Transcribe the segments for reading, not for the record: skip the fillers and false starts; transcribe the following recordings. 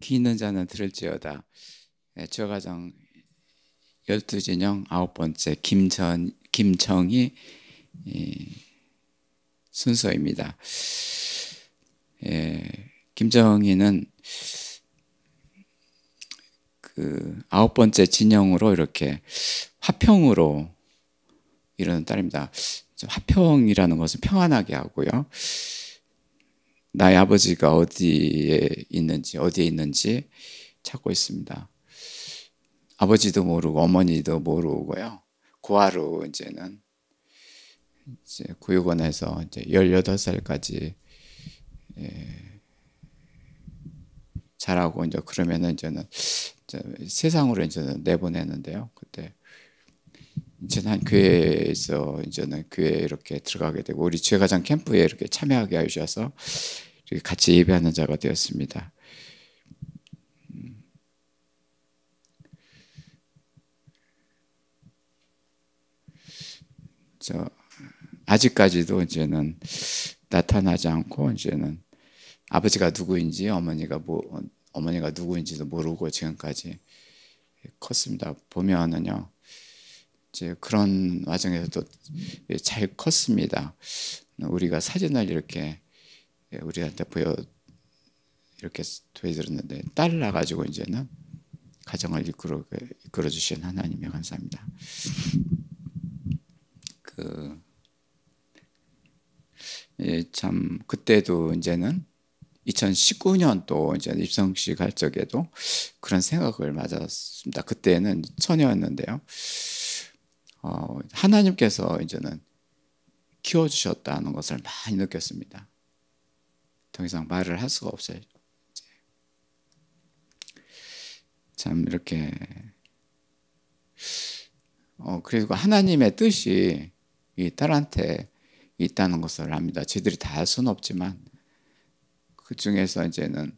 귀 있는 자는 들을지어다. 주가정 12진영 9번째 김정희 순서입니다. 김정희는 그 9번째 진영으로 이렇게 화평으로 이르는 딸입니다. 화평이라는 것은 평안하게 하고요. 나의 아버지가 어디에 있는지 찾고 있습니다. 아버지도 모르고 어머니도 모르고요. 고아로 이제 구육원에서 이제 18살까지 자라고 이제 그러면은 이제는 세상으로 이제는 내보내는데요. 그때 이제는 한 교회에서 이제는 교회에 이렇게 들어가게 되고 우리 죄가장 캠프에 이렇게 참여하게 해주셔서 이렇게 같이 예배하는 자가 되었습니다. 아직까지도 이제는 나타나지 않고 이제는 아버지가 누구인지 어머니가 누구인지도 모르고 지금까지 컸습니다. 보면은요, 이제 그런 와중에서도 잘 컸습니다. 우리가 사진을 이렇게 우리한테 이렇게 보여드렸는데 딸을 낳아가지고 이제는 가정을 이끌어 주신 하나님에 감사합니다. 참 그때도 이제는 2019년 또 이제 입성식 할 적에도 그런 생각을 맞았습니다. 그때는 처녀였는데요. 하나님께서 이제는 키워주셨다는 것을 많이 느꼈습니다. 더 이상 말을 할 수가 없어요. 참 이렇게 그리고 하나님의 뜻이 이 딸한테 있다는 것을 압니다. 저희들이 다 알 수는 없지만 그 중에서 이제는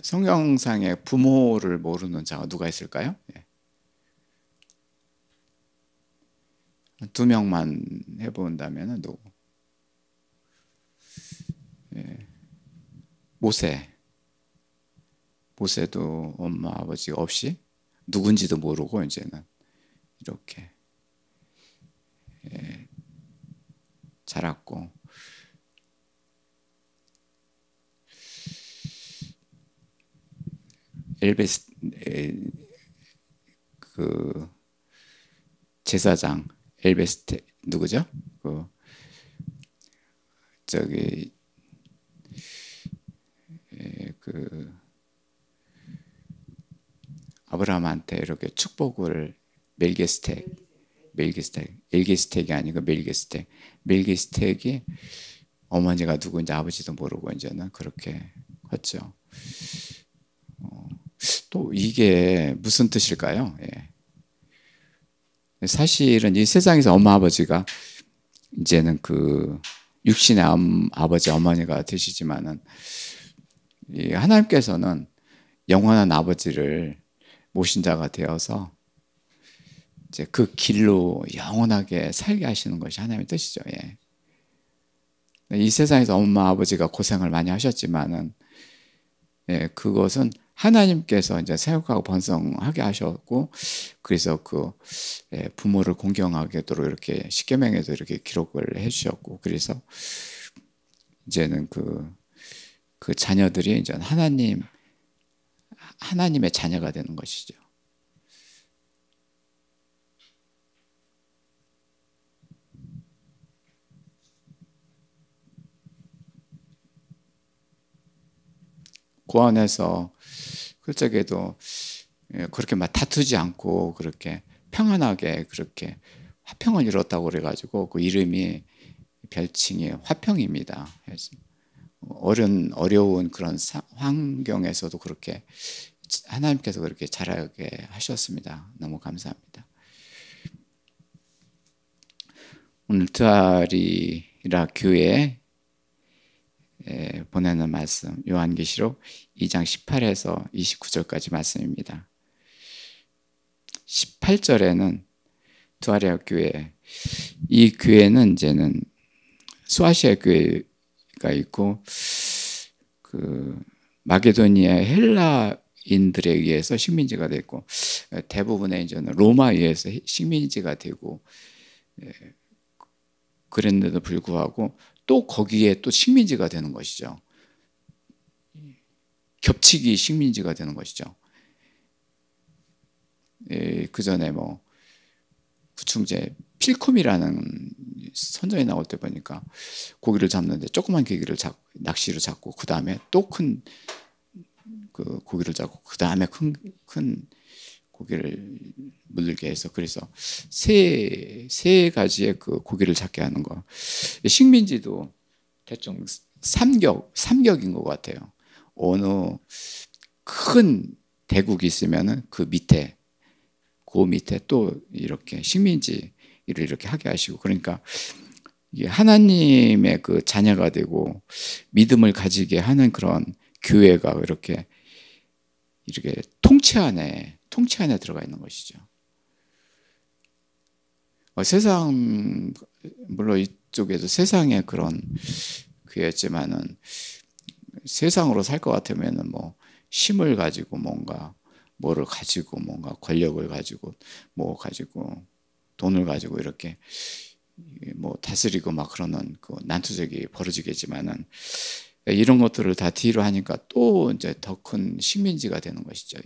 성경상의 부모를 모르는 자가 누가 있을까요? 2명만 해본다면 누구? 모세도 엄마 아버지가 없이 누군지도 모르고 이제는 이렇게 자랐고 그 제사장 엘베스테 누구죠? 그 아브라함한테 이렇게 축복을 엘게스텍이 아니고 멜기스텍이 어머니가 누구인지 아버지도 모르고 이제는 그렇게 컸죠. 또 이게 무슨 뜻일까요? 사실은 이 세상에서 엄마 아버지가 이제는 그 육신의 아버지 어머니가 되시지만은 하나님께서는 영원한 아버지를 모신 자가 되어서 이제 그 길로 영원하게 살게 하시는 것이 하나님의 뜻이죠. 이 세상에서 엄마 아버지가 고생을 많이 하셨지만은 그것은 하나님께서 이제 사역하고 번성하게 하셨고 그래서 그 부모를 공경하게도록 이렇게 십계명에도 이렇게 기록을 해주셨고 그래서 이제는 그 자녀들이 이제 하나님의 자녀가 되는 것이죠. 고아원에서 그쪽에도 그렇게 막 다투지 않고 그렇게 평안하게 그렇게 화평을 이뤘다고 그래가지고 그 이름이 별칭이 화평입니다. 어려운 그런 환경에서도 그렇게 하나님께서 그렇게 자라게 하셨습니다. 너무 감사합니다. 오늘 드아리라 교회에 보내는 말씀 요한계시록 2장 18에서 29절까지 말씀입니다. 18절에는 드아리라 교회, 이 교회는 이제는 수아시아 교회가 있고 그 마게도니아 헬라인들에 의해서 식민지가 됐고 대부분의 이제는 로마에 의해서 식민지가 되고 그랬는데도 불구하고 또 거기에 또 식민지가 되는 것이죠. 겹치기 식민지가 되는 것이죠. 그 전에 뭐 구충제 필콤이라는 선전이 나올 때 보니까 고기를 잡는데 조그만 고기를 낚시로 잡고 그 다음에 또 큰 그 고기를 잡고 그 다음에 큰 고기를 물게 해서 그래서 세 가지의 그 고기를 잡게 하는 거. 식민지도 대충 삼격인 것 같아요. 어느 큰 대국이 있으면은 그 밑에 또 이렇게 식민지를 이렇게 하게 하시고 그러니까 이게 하나님의 그 자녀가 되고 믿음을 가지게 하는 그런 교회가 이렇게 통치 안에 들어가 있는 것이죠. 세상 물론 이쪽에도 세상의 그런 교회였지만은 세상으로 살 것 같으면은 뭐 힘을 가지고 뭐를 가지고 뭔가 권력을 가지고 뭐 가지고 돈을 가지고 이렇게 뭐 다스리고 막 그러는 그 난투적이 벌어지겠지만은 이런 것들을 다 뒤로 하니까 또 이제 더 큰 식민지가 되는 것이죠.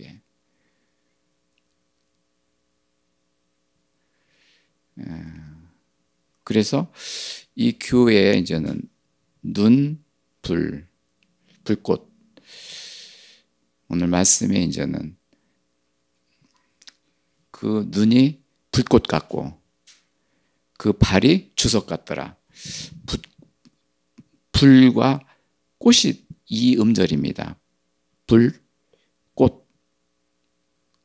그래서 이 교회에 이제는 불꽃 오늘 말씀에 이제는 그 눈이 불꽃 같고 그 발이 주석 같더라. 불과 꽃이 이 음절입니다. 불, 꽃,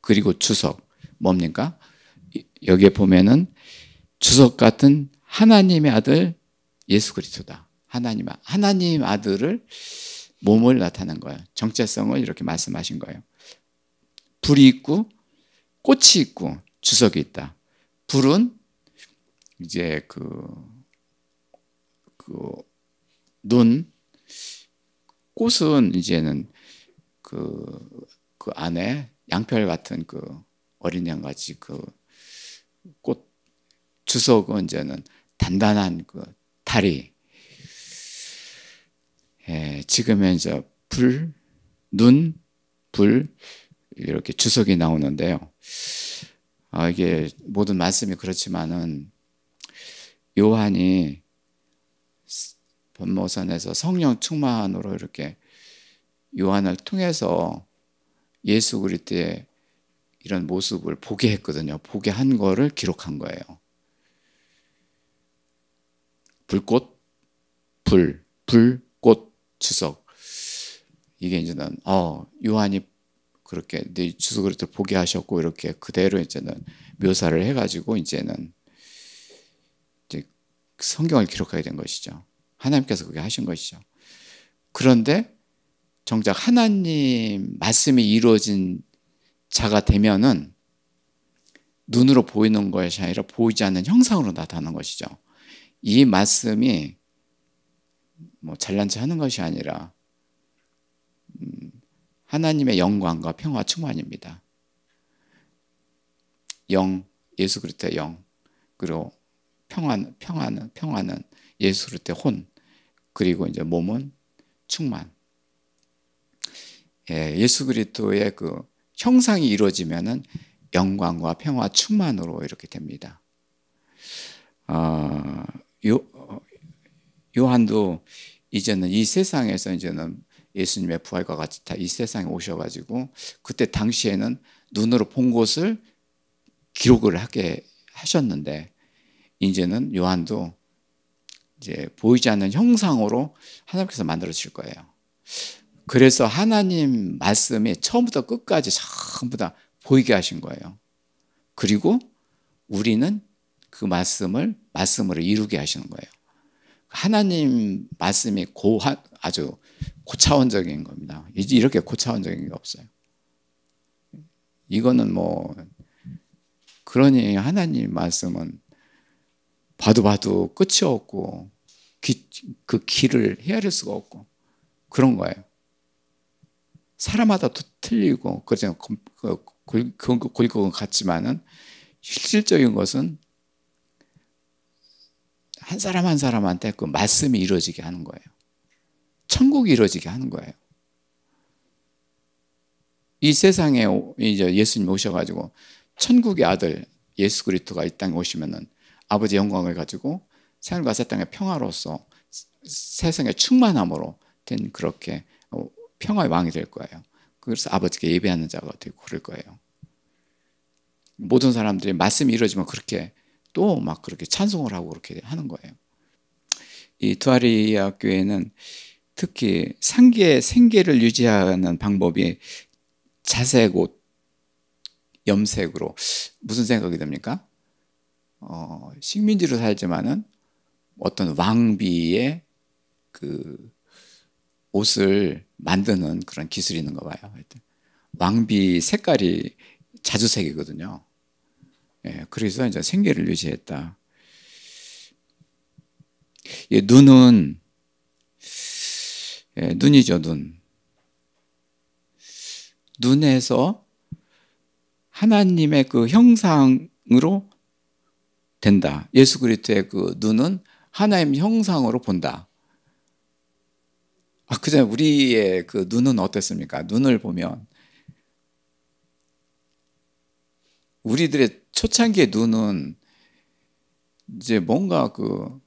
그리고 주석. 뭡니까? 여기에 보면은 주석 같은 하나님의 아들 예수 그리스도다. 하나님 아들을 몸을 나타낸 거예요. 정체성을 이렇게 말씀하신 거예요. 불이 있고 꽃이 있고 주석이 있다. 불은 이제 눈, 꽃은 이제는 그 안에 양털 같은 그 어린 양 같이 그 꽃, 주석은 이제는 단단한 그 다리. 지금은 이제 눈, 불 이렇게 주석이 나오는데요. 이게 모든 말씀이 그렇지만은 요한이 본모선에서 성령 충만으로 이렇게 요한을 통해서 예수 그리스도의 이런 모습을 보게 했거든요. 보게 한 거를 기록한 거예요. 불꽃, 불꽃, 주석. 이게 이제는 요한이 그렇게 네 예수 그리스도를 보게 하셨고 이렇게 그대로 이제는 묘사를 해가지고 이제는 이제 성경을 기록하게 된 것이죠. 하나님께서 그렇게 하신 것이죠. 그런데 정작 하나님 말씀이 이루어진 자가 되면은 눈으로 보이는 것이 아니라 보이지 않는 형상으로 나타나는 것이죠. 이 말씀이 뭐 잘난 체 하는 것이 아니라 하나님의 영광과 평화 충만입니다. 예수 그리스도의 영, 그리고 평화는 예수 그리스도의 혼, 그리고 이제 몸은 충만. 예수 그리스도의 그 형상이 이루어지면은 영광과 평화 충만으로 이렇게 됩니다. 요한도 이제는 이 세상에서 이제는 예수님의 부활과 같이 다 이 세상에 오셔가지고 그때 당시에는 눈으로 본 것을 기록을 하게 하셨는데 이제는 요한도 이제 보이지 않는 형상으로 하나님께서 만들어질 거예요. 그래서 하나님 말씀이 처음부터 끝까지 전부 다 보이게 하신 거예요. 그리고 우리는 그 말씀으로 이루게 하시는 거예요. 하나님 말씀이 아주 고차원적인 겁니다. 이렇게 고차원적인 게 없어요. 이거는 뭐 그러니 하나님 말씀은 봐도 끝이 없고 그 길을 헤아릴 수가 없고 그런 거예요. 사람마다 또 틀리고 그죠. 골격은 같지만은 실질적인 것은 한 사람 한 사람한테 그 말씀이 이루어지게 하는 거예요. 천국이 이루어지게 하는 거예요. 이 세상에 이제 예수님 오셔가지고 천국의 아들 예수 그리스도가 이 땅에 오시면은 아버지 영광을 가지고 하늘과 새 땅의 평화로서 세상의 충만함으로 된 그렇게 평화의 왕이 될 거예요. 그래서 아버지께 예배하는 자가 되고 그럴 거예요. 모든 사람들이 말씀이 이루어지면 그렇게 또 막 그렇게 찬송을 하고 그렇게 하는 거예요. 이 두아리아 교회는 특히 상계 생계를 유지하는 방법이 자색 옷, 염색으로 무슨 생각이 듭니까? 식민지로 살지만은 어떤 왕비의 그 옷을 만드는 그런 기술이 있는 거 봐요. 왕비 색깔이 자주색이거든요. 예, 그래서 이제 생계를 유지했다. 예, 눈은 예, 눈이죠, 눈. 눈에서 하나님의 그 형상으로 된다. 예수 그리스도의 그 눈은 하나님 형상으로 본다. 그전에 우리의 그 눈은 어땠습니까? 눈을 보면 우리들의 초창기의 눈은 이제 뭔가 그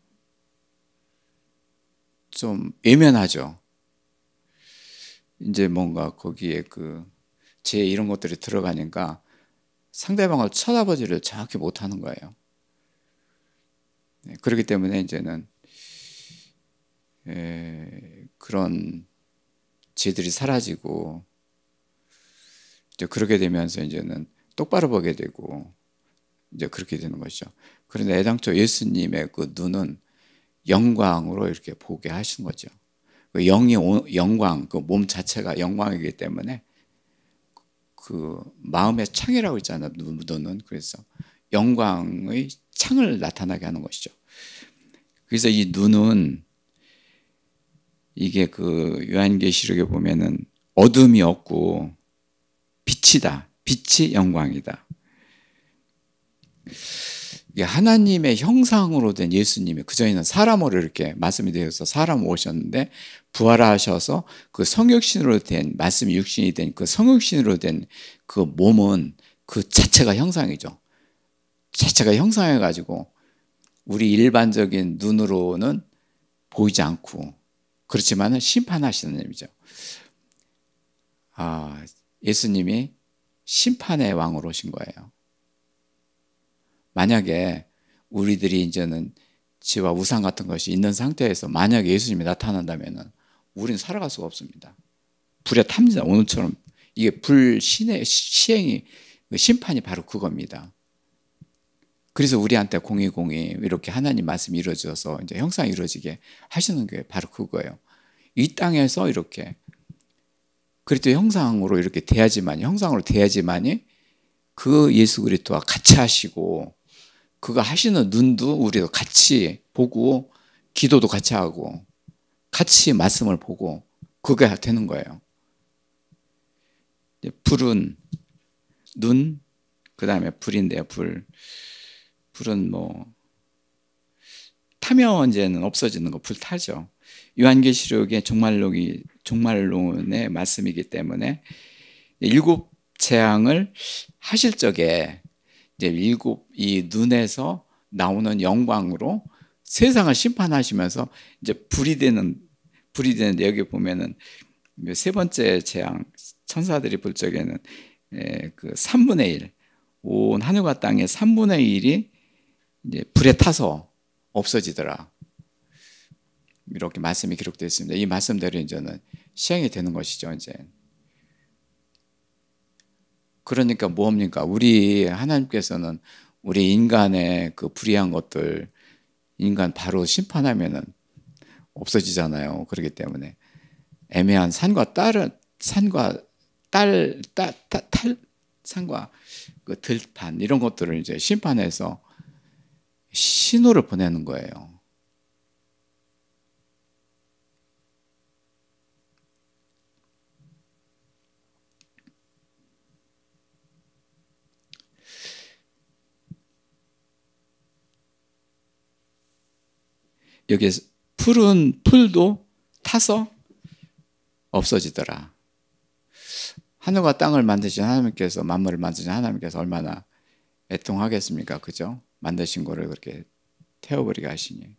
좀 예민하죠. 이제 뭔가 거기에 그 제 이런 것들이 들어가니까 상대방을 쳐다보지를 정확히 못하는 거예요. 그렇기 때문에 이제는 그런 죄들이 사라지고 이제 그렇게 되면서 이제는 똑바로 보게 되고 이제 그렇게 되는 것이죠. 그런데 애당초 예수님의 그 눈은 영광으로 이렇게 보게 하신 거죠. 그 영이 영광, 그 몸 자체가 영광이기 때문에 그 마음의 창이라고 있잖아요. 눈은 그래서 영광의 창을 나타나게 하는 것이죠. 그래서 이 눈은 이게 그 요한계시록에 보면은 어둠이 없고 빛이다. 빛이 영광이다. 이게 하나님의 형상으로 된 예수님이 그전에는 사람으로 이렇게 말씀이 되어서 사람 오셨는데 부활하셔서 그 성육신으로 된 말씀이 육신이 된 그 성육신으로 된 그 몸은 그 자체가 형상이죠. 자체가 형상해 가지고 우리 일반적인 눈으로는 보이지 않고 그렇지만은 심판하시는 의미죠. 예수님이 심판의 왕으로 오신 거예요. 만약에 우리들이 이제는 지와 우상 같은 것이 있는 상태에서 만약에 예수님이 나타난다면 우리는 살아갈 수가 없습니다. 불에 탑니다. 오늘처럼 이게 불신의 시행이 심판이 바로 그겁니다. 그래서 우리한테 공의공의 이렇게 하나님 말씀이 이루어져서 이제 형상이 이루어지게 하시는 게 바로 그거예요. 이 땅에서 이렇게 그리스도 형상으로 이렇게 형상으로 돼야지만이 그 예수 그리스도와 같이 하시고 그가 하시는 눈도 우리도 같이 보고 기도도 같이 하고 같이 말씀을 보고 그게 되는 거예요. 불은 눈, 그 다음에 불인데요. 불은 뭐 타면 이제는 없어지는 거 불타죠. 요한계시록의 종말론의 말씀이기 때문에 일곱 재앙을 하실 적에 이제 일곱 이 눈에서 나오는 영광으로 세상을 심판하시면서 이제 불이 되는데 여기 보면은 세 번째 재앙 천사들이 볼 적에는 그 3분의 1, 온 하늘과 땅의 3분의 1이 이제 불에 타서 없어지더라. 이렇게 말씀이 기록되어 있습니다. 이 말씀대로 이제는 시행이 되는 것이죠. 이제 그러니까 뭡니까? 우리 하나님께서는 우리 인간의 그 불의한 것들 인간 바로 심판하면은 없어지잖아요. 그렇기 때문에 애매한 산과 그 들판 이런 것들을 이제 심판해서 신호를 보내는 거예요. 여기 푸른 풀도 타서 없어지더라. 하늘과 땅을 만드신 하나님께서, 만물을 만드신 하나님께서 얼마나 애통하겠습니까? 그죠? 만드신 거를 그렇게 태워버리게 하시니.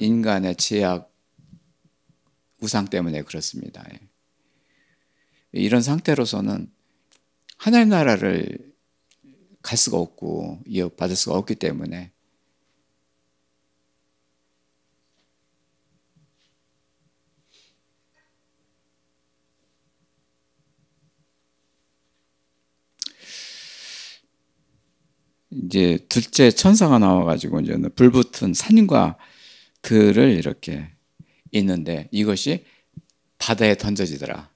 인간의 죄악, 우상 때문에 그렇습니다. 이런 상태로서는 하나님 나라를 갈 수가 없고 이어받을 수가 없기 때문에 이제 둘째 천사가 나와가지고 이제 불붙은 산과 들을 이렇게 있는데 이것이 바다에 던져지더라.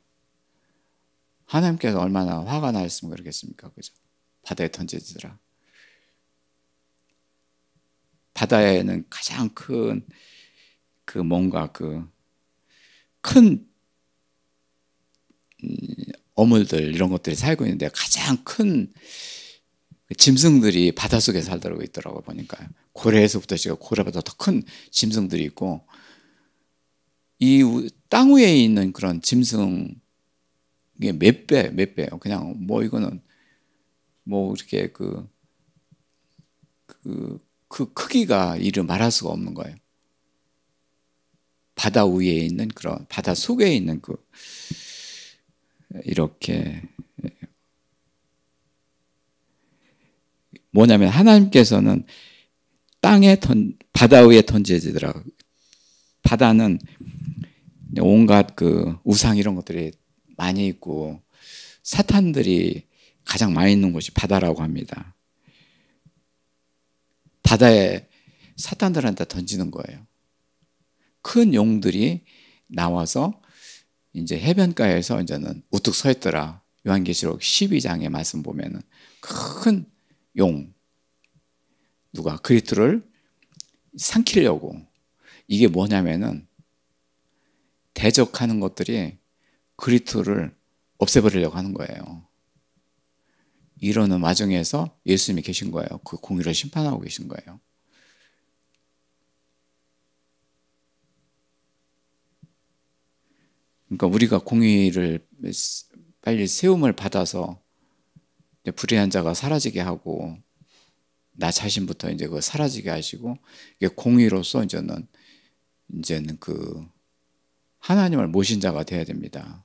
하나님께서 얼마나 화가 나셨으면 그러겠습니까? 그죠? 바다에 던져지더라. 바다에는 가장 큰 뭔가 큰 어물들 이런 것들이 살고 있는데 가장 큰 짐승들이 바닷속에 살더라고 있더라고 보니까요. 고래에서부터 시작 고래보다 더 큰 짐승들이 있고 이 땅 위에 있는 그런 짐승 이게 몇 배요. 그냥 뭐 이거는 뭐 이렇게 그 크기가 이를 말할 수가 없는 거예요. 바다 위에 있는 그런 바다 속에 있는 이렇게 뭐냐면 하나님께서는 바다 위에 던져지더라. 바다는 온갖 우상 이런 것들이 많이 있고 사탄들이 가장 많이 있는 곳이 바다라고 합니다. 바다에 사탄들한테 던지는 거예요. 큰 용들이 나와서 이제 해변가에서 이제는 우뚝 서 있더라. 요한계시록 12장의 말씀 보면은 큰 용 누가 그리스도를 삼키려고 이게 뭐냐면은 대적하는 것들이 그리스도를 없애버리려고 하는 거예요. 이러는 와중에서 예수님이 계신 거예요. 그 공의를 심판하고 계신 거예요. 그러니까 우리가 공의를 빨리 세움을 받아서 불의한 자가 사라지게 하고 나 자신부터 이제 사라지게 하시고 이게 공의로서 이제는 하나님을 모신 자가 되어야 됩니다.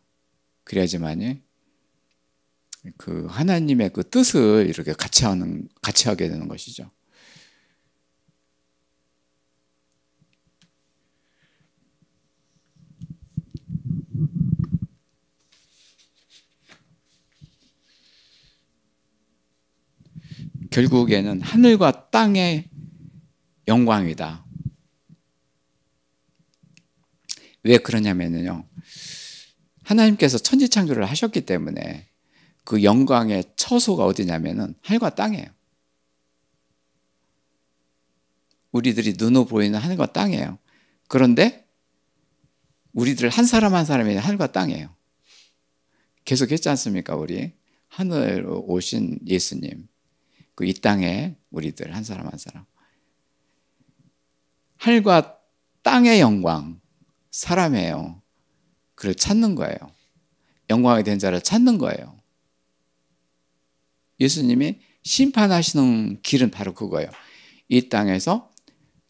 그래야지만이 하나님의 뜻을 이렇게 같이 하게 되는 것이죠. 결국에는 하늘과 땅의 영광이다. 왜 그러냐면요. 하나님께서 천지창조를 하셨기 때문에 그 영광의 처소가 어디냐면은 하늘과 땅이에요. 우리들이 눈으로 보이는 하늘과 땅이에요. 그런데 우리들 한 사람 한 사람이 하늘과 땅이에요. 계속 했지 않습니까? 우리 하늘로 오신 예수님. 이 땅에 우리들 한 사람 한 사람. 하늘과 땅의 영광, 사람이에요. 그를 찾는 거예요. 영광이 된 자를 찾는 거예요. 예수님이 심판하시는 길은 바로 그거예요. 이 땅에서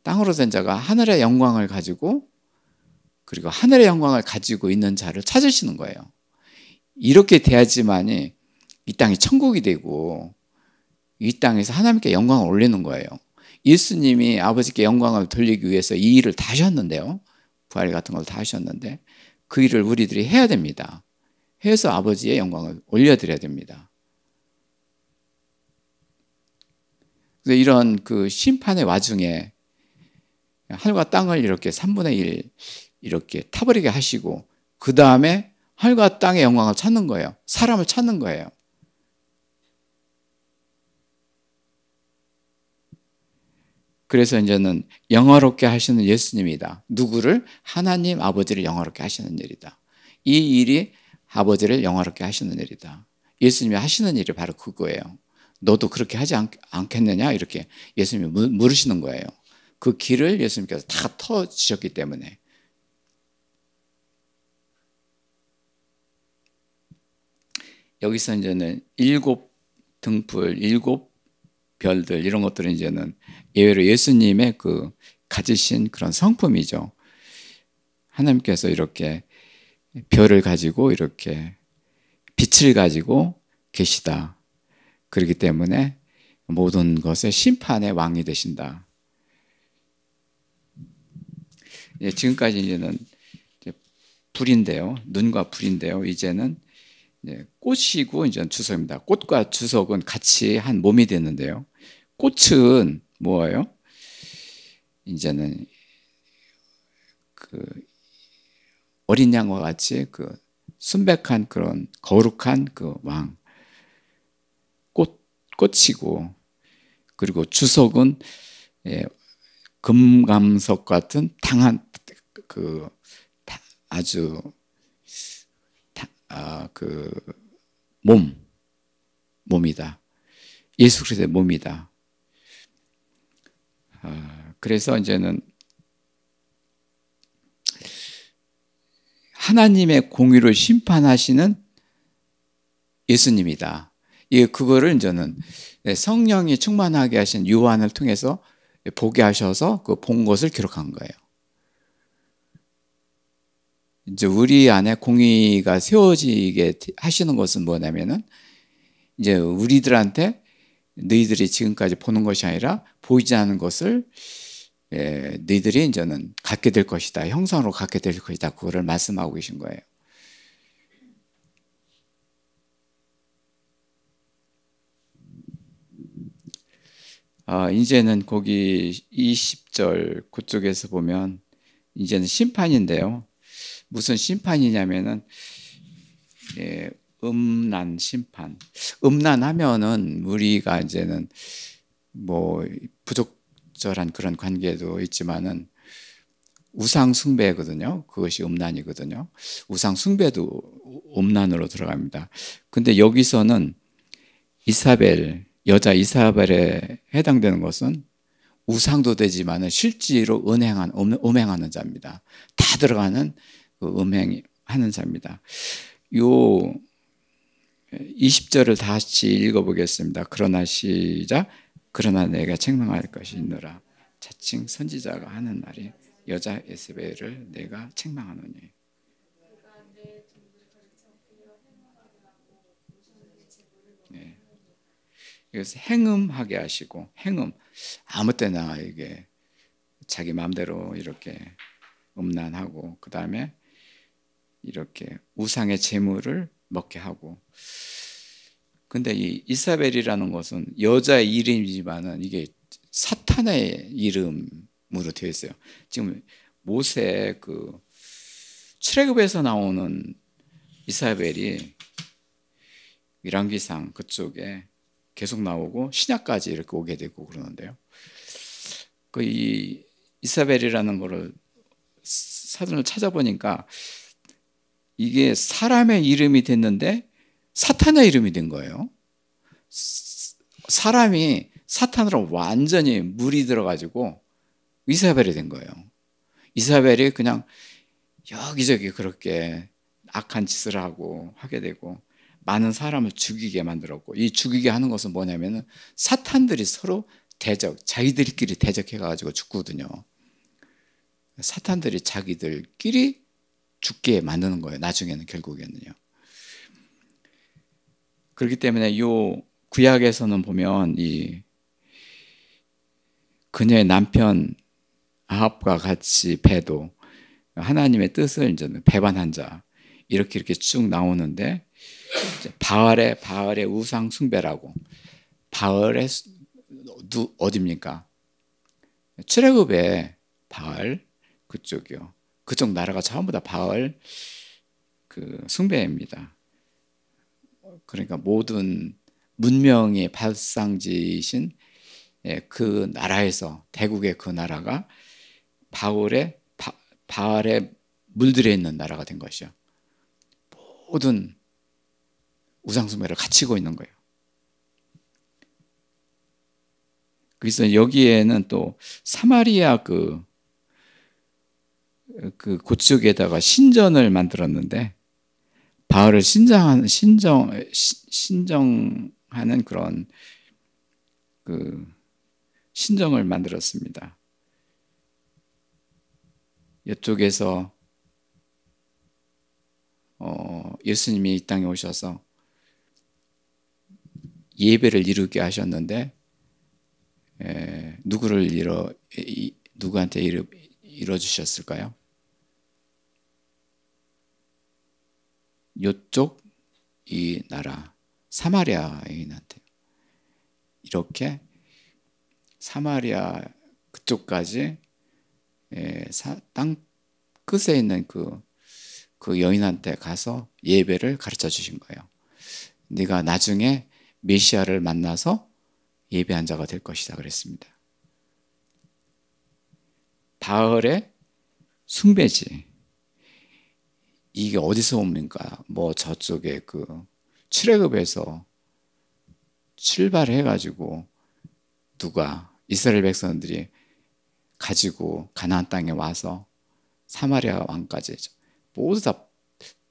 땅으로 된 자가 하늘의 영광을 가지고 그리고 하늘의 영광을 가지고 있는 자를 찾으시는 거예요. 이렇게 돼야지만이 이 땅이 천국이 되고 이 땅에서 하나님께 영광을 올리는 거예요. 예수님이 아버지께 영광을 돌리기 위해서 이 일을 다 하셨는데요. 부활 같은 걸 다 하셨는데 그 일을 우리들이 해야 됩니다. 해서 아버지의 영광을 올려드려야 됩니다. 그래서 이런 심판의 와중에 하늘과 땅을 이렇게 3분의 1 이렇게 타버리게 하시고 그 다음에 하늘과 땅의 영광을 찾는 거예요. 사람을 찾는 거예요. 그래서 이제는 영화롭게 하시는 예수님이다. 누구를? 하나님 아버지를 영화롭게 하시는 일이다. 이 일이 아버지를 영화롭게 하시는 일이다. 예수님이 하시는 일이 바로 그거예요. 너도 그렇게 하지 않겠느냐? 이렇게 예수님이 물으시는 거예요. 그 길을 예수님께서 다 터주셨기 때문에. 여기서 이제는 7등불, 7별들 이런 것들은 이제는 예외로 예수님의 그 가지신 그런 성품이죠. 하나님께서 이렇게 별을 가지고 이렇게 빛을 가지고 계시다. 그렇기 때문에 모든 것의 심판의 왕이 되신다. 지금까지 이제는 불인데요. 눈과 불인데요. 이제는 꽃이고 이제 주석입니다. 꽃과 주석은 같이 한 몸이 되는데요. 꽃은 뭐예요? 이제는 그 어린 양과 같이 그 순백한 그런 거룩한 그 왕, 꽃이고, 그리고 주석은 금감석 같은 당한 그 아주 그 몸이다. 예수 그리스도의 몸이다. 그래서 이제는 하나님의 공의를 심판하시는 예수님이다. 그거를 이제는 성령이 충만하게 하신 요한을 통해서 보게 하셔서 그 본 것을 기록한 거예요. 이제 우리 안에 공의가 세워지게 하시는 것은 뭐냐면은 이제 우리들한테 너희들이 지금까지 보는 것이 아니라 보이지 않는 것을 너희들이 이제는 갖게 될 것이다. 형상으로 갖게 될 것이다. 그거를 말씀하고 계신 거예요. 이제는 거기 20절 그쪽에서 보면 이제는 심판인데요. 무슨 심판이냐면은 음란 심판. 음란하면은 우리가 이제는 뭐 부적절한 그런 관계도 있지만은 우상 숭배거든요. 그것이 음란이거든요. 우상 숭배도 음란으로 들어갑니다. 근데 여기서는 여자 이사벨에 해당되는 것은 우상도 되지만은 실제로 음행하는 자입니다. 다 들어가는 그 음행하는 자입니다. 요 20절을 다시 읽어보겠습니다. 그러나 시작. 그러나 내가 책망할 것이 있노라. 자칭 선지자가 하는 말이 여자 에스벨을 내가 책망하노니. 네. 이것을 행음하게 하시고, 행음 아무 때나 이게 자기 마음대로 이렇게 음란하고, 그 다음에 이렇게 우상의 제물을 먹게 하고. 근데 이 이사벨이라는 것은 여자의 이름이지만은 이게 사탄의 이름으로 되어 있어요. 지금 모세 그 출애굽에서 나오는 이사벨이 열왕기상 그쪽에 계속 나오고 신약까지 이렇게 오게 되고 그러는데요. 그 이 이사벨이라는 거를 사전을 찾아보니까 이게 사람의 이름이 됐는데 사탄의 이름이 된 거예요. 사람이 사탄으로 완전히 물이 들어가지고 이사벨이 된 거예요. 이사벨이 그냥 여기저기 그렇게 악한 짓을 하고 하게 되고 많은 사람을 죽이게 만들었고, 이 죽이게 하는 것은 뭐냐면은 사탄들이 서로 자기들끼리 대적해가지고 죽거든요. 사탄들이 자기들끼리 죽게 만드는 거예요. 나중에는 결국에는요. 그렇기 때문에 요 구약에서는 보면 이 그녀의 남편 아합과 같이 배도 하나님의 뜻을 이제 배반한 자 이렇게 쭉 나오는데, 바알의 우상 숭배라고. 바알의 어디입니까? 출애굽의 바알 그쪽이요. 그쪽 나라가 전부 다 바알 그 숭배입니다. 그러니까 모든 문명의 발상지이신 그 나라에서, 대국의 그 나라가 바알에 물들여 있는 나라가 된 것이요. 모든 우상숭배를 갖추고 있는 거예요. 그래서 여기에는 또 사마리아 그 그쪽에다가 신전을 만들었는데 바알을 신정하는 그런 그 신정을 만들었습니다. 이쪽에서 예수님이 이 땅에 오셔서 예배를 이루게 하셨는데 누구한테 이뤄 주셨을까요? 이쪽 이 나라 사마리아인한테 이렇게 사마리아 그쪽까지 땅 끝에 있는 그 여인한테 가서 예배를 가르쳐 주신 거예요. 네가 나중에 메시아를 만나서 예배한 자가 될 것이다 그랬습니다. 바알의 숭배지. 이게 어디서 옵니까? 뭐 저쪽에 그 출애굽에서 출발해가지고 누가 이스라엘 백성들이 가지고 가나안 땅에 와서 사마리아 왕까지 모두 다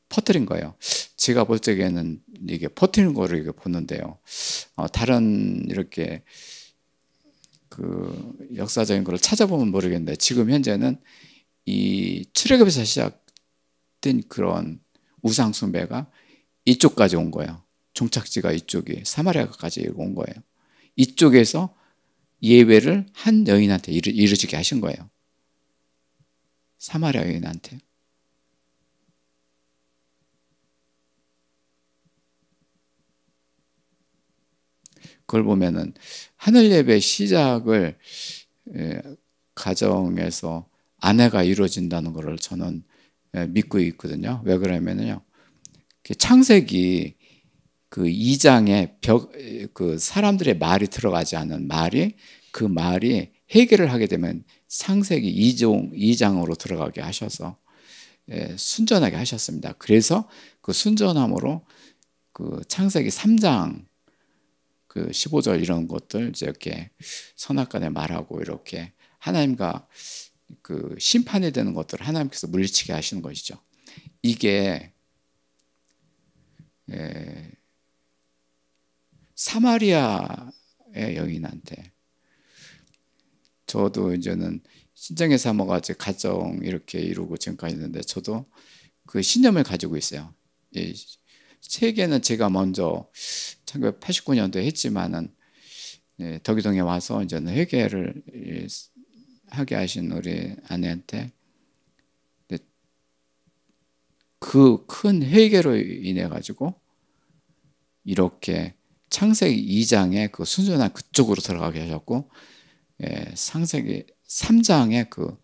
퍼뜨린 거예요. 제가 볼 적에는 이게 퍼뜨리는 거를 이렇게 보는데요. 다른 이렇게 그 역사적인 걸 찾아보면 모르겠는데 지금 현재는 이 출애굽에서 시작된 그런 우상 숭배가 이쪽까지 온 거예요. 종착지가 이쪽이 사마리아까지 온 거예요. 이쪽에서 예배를 한 여인한테 이루어지게 하신 거예요. 사마리아 여인한테. 그걸 보면은 하늘 예배 시작을 가정에서 아내가 이루어진다는 것을 저는 믿고 있거든요. 왜 그러냐면요. 창세기 그 2장에 그 사람들의 말이 들어가지 않은 말이 그 말이 해결을 하게 되면 창세기 2장으로 들어가게 하셔서 순전하게 하셨습니다. 그래서 그 순전함으로 그 창세기 3장 그 15절 이런 것들 이렇게 선악간에 말하고 이렇게 하나님과 그 심판이 되는 것들을 하나님께서 물리치게 하시는 것이죠. 이게 사마리아의 여인한테 저도 이제는 신정의 사모가 가정 이렇게 이루고 지금까지 있는데 저도 그 신념을 가지고 있어요. 이 세계는 제가 먼저 1989년도에 했지만은 덕이동에 와서 이제는 회개를 하게 하신 우리 아내한테 그 큰 회개로 인해 가지고 이렇게 창세기 2장의 그 순전한 그쪽으로 들어가게 하셨고 창세기 3장의 그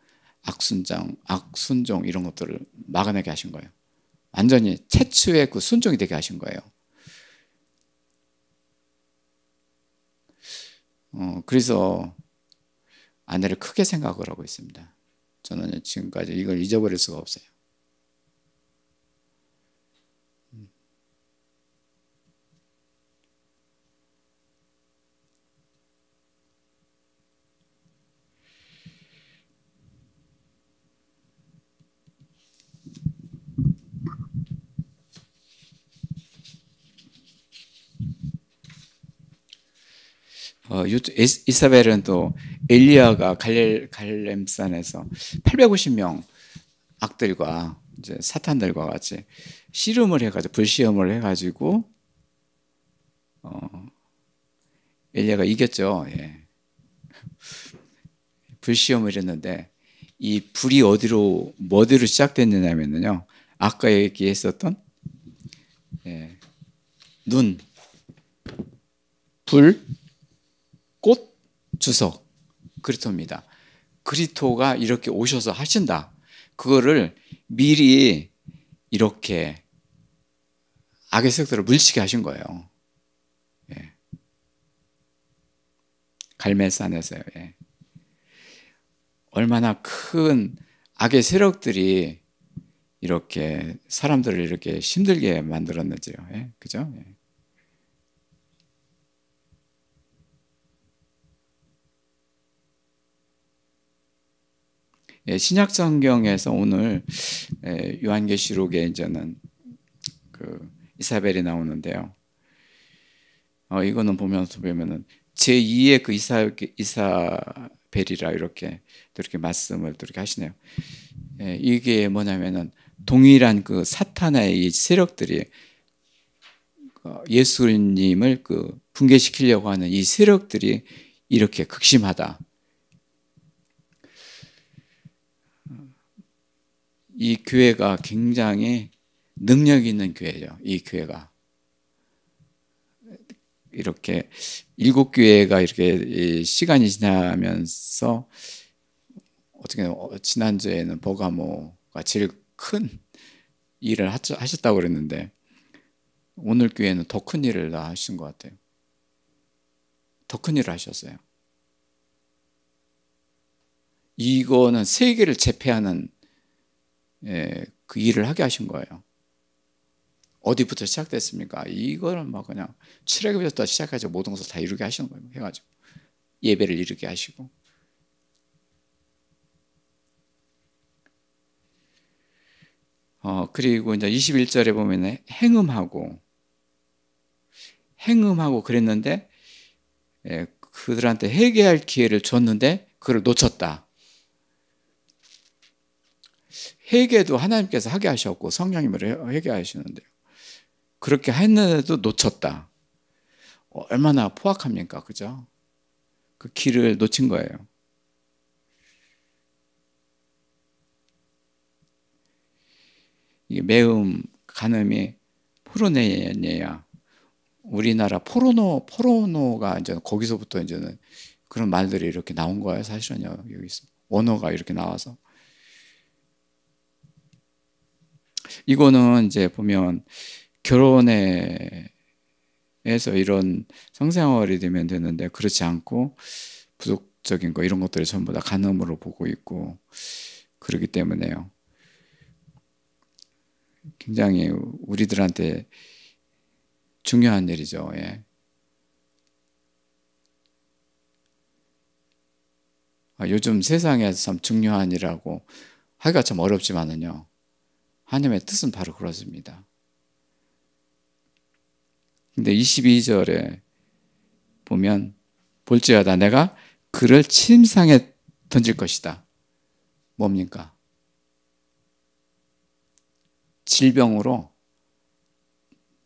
악순종 이런 것들을 막아내게 하신 거예요. 완전히 최초의 그 순종이 되게 하신 거예요. 그래서 아내를 크게 생각을 하고 있습니다. 저는 지금까지 이걸 잊어버릴 수가 없어요. 이사벨은 또 엘리야가 갈렙산에서 850명 악들과 이제 사탄들과 같이 씨름을 해가지고 불시험을 해가지고 엘리야가 이겼죠. 예. 불시험을 했는데 이 불이 어디로 시작됐느냐면요. 아까 얘기했었던 눈, 불, 꽃, 주석, 그리토입니다. 그리토가 이렇게 오셔서 하신다. 그거를 미리 이렇게 악의 세력들을 물리치게 하신 거예요. 예. 갈멜산에서요. 예. 얼마나 큰 악의 세력들이 이렇게 사람들을 이렇게 힘들게 만들었는지요. 예. 그죠? 예. 신약 성경에서 오늘 요한계시록에 이제는 그 이사벨이 나오는데요. 이거는 보면은 제2의 그 이사벨이라 이렇게 말씀을 이렇게 하시네요. 이게 뭐냐면은 동일한 그 사탄의 이 세력들이 예수님을 그 붕괴시키려고 하는 이 세력들이 이렇게 극심하다. 이 교회가 굉장히 능력 있는 교회죠. 이 교회가 이렇게 7교회가 이렇게 시간이 지나면서 어떻게 지난주에는 버가모가 제일 큰 일을 하셨다고 그랬는데 오늘 교회는 더 큰 일을 다 하신 것 같아요. 더 큰 일을 하셨어요. 이거는 세계를 제패하는 그 일을 하게 하신 거예요. 어디부터 시작됐습니까? 이거는 막 그냥 출애굽부터 시작해서 모든 것을 다 이루게 하시는 거예요. 해가지고 예배를 이루게 하시고. 그리고 이제 21절에 보면 행음하고 그랬는데 그들한테 회개할 기회를 줬는데 그걸 놓쳤다. 회개도 하나님께서 하게 하셨고 성령님을 회개하시는데요. 그렇게 했는데도 놓쳤다. 얼마나 포악합니까? 그죠? 그 길을 놓친 거예요. 이게 매음, 간음이 포르네야. 우리나라 포르노가 이제 거기서부터 이제는 그런 말들이 이렇게 나온 거예요. 사실은요. 여기서 언어가 이렇게 나와서. 이거는 이제 보면 결혼에서 이런 성생활이 되면 되는데 그렇지 않고 부족적인 거 이런 것들을 전부 다 간음으로 보고 있고 그렇기 때문에요. 굉장히 우리들한테 중요한 일이죠. 예. 요즘 세상에서 참 중요한 일이라고 하기가 참 어렵지만은요. 하나님의 뜻은 바로 그렇습니다. 근데 22절에 보면 볼지어다 내가 그를 침상에 던질 것이다. 뭡니까? 질병으로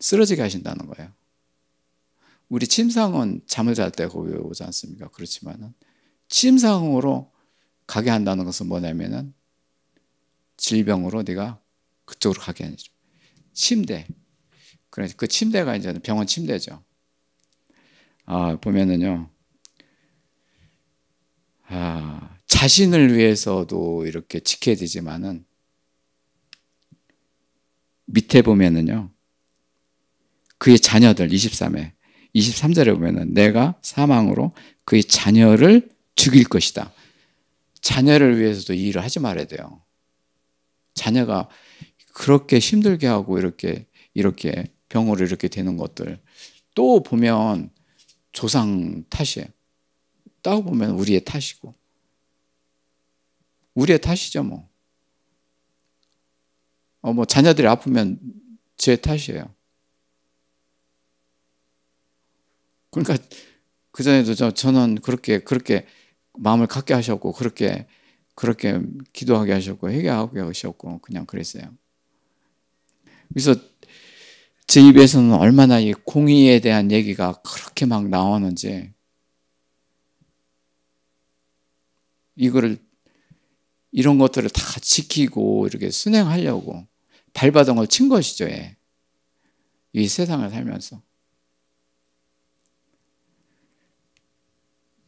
쓰러지게 하신다는 거예요. 우리 침상은 잠을 잘 때 거기 오지 않습니까? 그렇지만은 침상으로 가게 한다는 것은 뭐냐면은 질병으로 네가 그쪽으로 가게 하는 거죠. 침대. 그래서 그 침대가 이제 병원 침대죠. 보면은요. 자신을 위해서도 이렇게 지켜야 되지만은 밑에 보면은요. 그의 자녀들 23절에 보면은 내가 사망으로 그의 자녀를 죽일 것이다. 자녀를 위해서도 이 일을 하지 말아야 돼요. 자녀가 그렇게 힘들게 하고 이렇게 병으로 이렇게 되는 것들 또 보면 조상 탓이에요. 따고 보면 우리의 탓이고 우리의 탓이죠 뭐. 뭐 자녀들이 아프면 제 탓이에요. 그러니까 그 전에도 저는 그렇게 마음을 갖게 하셨고 그렇게 기도하게 하셨고 회개하게 하셨고 그냥 그랬어요. 그래서 제 입에서는 얼마나 이 공의에 대한 얘기가 그렇게 막 나오는지 이런 것들을 다 지키고 이렇게 순행하려고 발바닥을 친 것이죠. 이 세상을 살면서.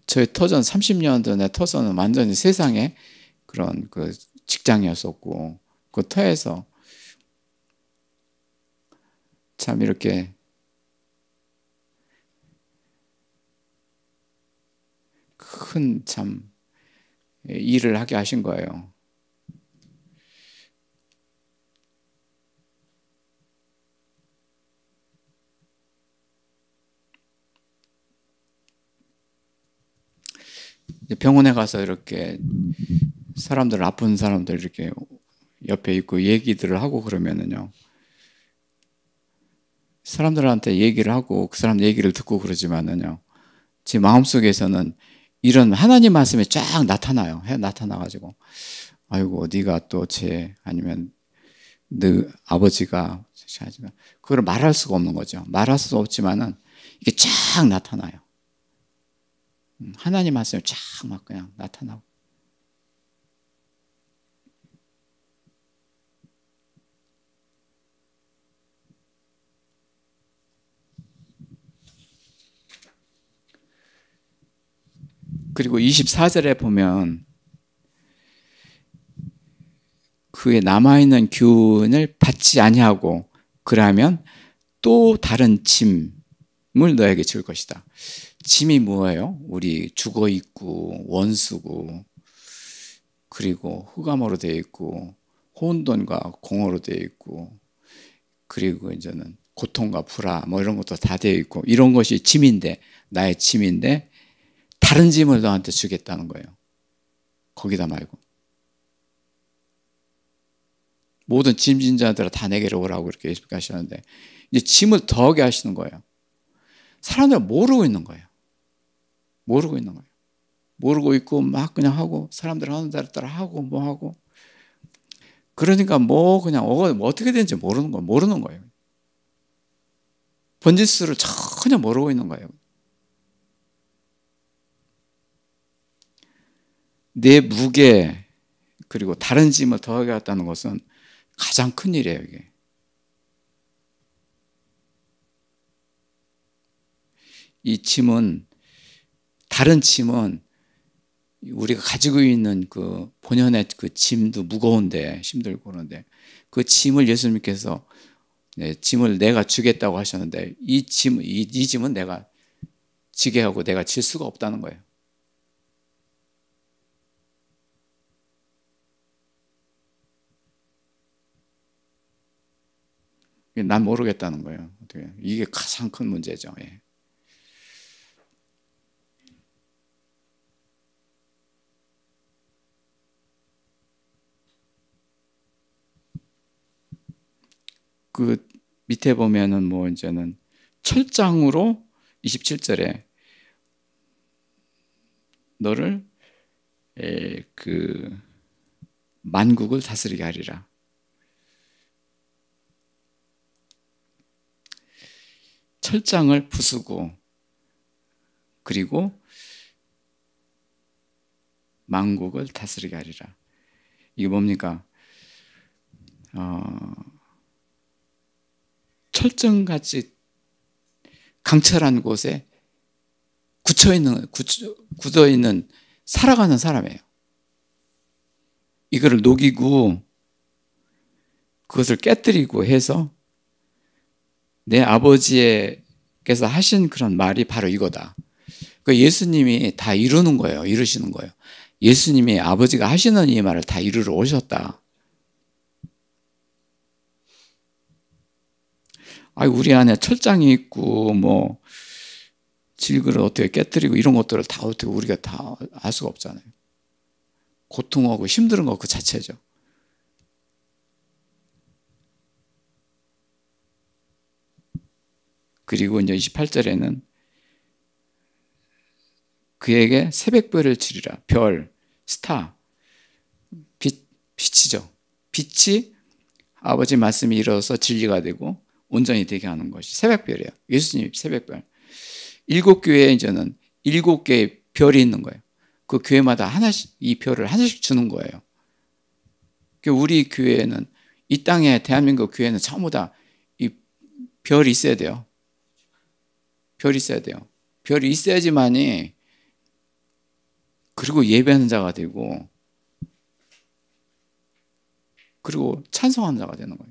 저의 터전 30년 전에 터전은 완전히 세상에 그런 그 직장이었었고 그 터에서 참 이렇게 큰 참 일을 하게 하신 거예요. 병원에 가서 이렇게 사람들, 아픈 사람들 이렇게 옆에 있고 얘기들을 하고 그러면은요, 사람들한테 얘기를 하고 그 사람 얘기를 듣고 그러지만은요, 제 마음속에서는 이런 하나님 말씀이 쫙 나타나요. 나타나가지고, 아이고, 네가 또 아니면 너 아버지가, 그걸 말할 수가 없는 거죠. 말할 수 없지만은 이게 쫙 나타나요. 하나님 말씀이 쫙 막 그냥 나타나고. 그리고 24절에 보면 그의 남아있는 교훈을 받지 아니하고 그러면 또 다른 짐을 너에게 줄 것이다. 짐이 뭐예요? 우리 죽어있고 원수고 그리고 흑암으로 되어 있고 혼돈과 공허로 되어 있고 그리고 이제는 고통과 불화 뭐 이런 것도 다 되어 있고 이런 것이 짐인데 나의 짐인데 다른 짐을 너한테 주겠다는 거예요. 거기다 말고. 모든 짐진 자들아 다 내게로 오라고 이렇게 예수님께 하시는데 이제 짐을 더하게 하시는 거예요. 사람들은 모르고 있는 거예요. 모르고 있는 거예요. 모르고 있고 막 그냥 하고 사람들 하는 대로 따라 하고 뭐 하고 그러니까 뭐 그냥 어떻게 되는지 모르는 거예요. 번지수를 전혀 모르고 있는 거예요. 내 무게 그리고 다른 짐을 더하게 했다는 것은 가장 큰 일이에요. 이게. 이 짐은 다른 짐은 우리가 가지고 있는 그 본연의 그 짐도 무거운데 힘들고 그런데 그 짐을 예수님께서 짐을 내가 주겠다고 하셨는데 이 짐은 내가 지게 하고 내가 질 수가 없다는 거예요. 난 모르겠다는 거예요. 이게 가장 큰 문제죠. 예. 그 밑에 보면은 뭐 이제는 철장으로 27절에 너를 그 만국을 다스리게 하리라. 철장을 부수고 그리고 만국을 다스리게 하리라. 이게 뭡니까? 철정같이 강철한 곳에 굳어있는 살아가는 사람이에요. 이거를 녹이고 그것을 깨뜨리고 해서 내 아버지께서 하신 그런 말이 바로 이거다. 그러니까 예수님이 다 이루는 거예요. 이루시는 거예요. 예수님이 아버지가 하시는 이 말을 다 이루러 오셨다. 우리 안에 철장이 있고 뭐 질그를 어떻게 깨뜨리고 이런 것들을 다 어떻게 우리가 다 알 수가 없잖아요. 고통하고 힘든 거 그 자체죠. 그리고 이제 28절에는 그에게 새벽별을 주리라. 별, 스타, 빛이죠. 빛이 아버지 말씀이 이루어서 진리가 되고 온전히 되게 하는 것이 새벽별이에요. 예수님 새벽별. 7교회에 이제는 7개의 별이 있는 거예요. 그 교회마다 하나씩 이 별을 하나씩 주는 거예요. 우리 교회는 이 땅에 대한민국 교회는 전부 다 이 별이 있어야 돼요. 별이 있어야 돼요. 별이 있어야지만이 그리고 예배하는 자가 되고 그리고 찬송하는 자가 되는 거예요.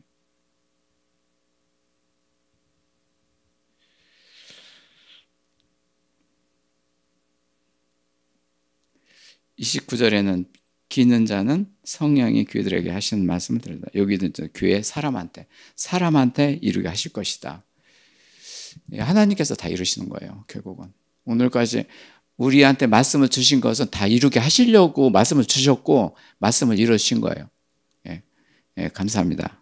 (29절에는) 기는 자는 성령이 교회들에게 하시는 말씀을 들으라. 여기는 교회 사람한테 이루게 하실 것이다. 하나님께서 다 이루시는 거예요. 결국은 오늘까지 우리한테 말씀을 주신 것은 다 이루게 하시려고 말씀을 주셨고 말씀을 이루신 거예요. 예, 예, 감사합니다.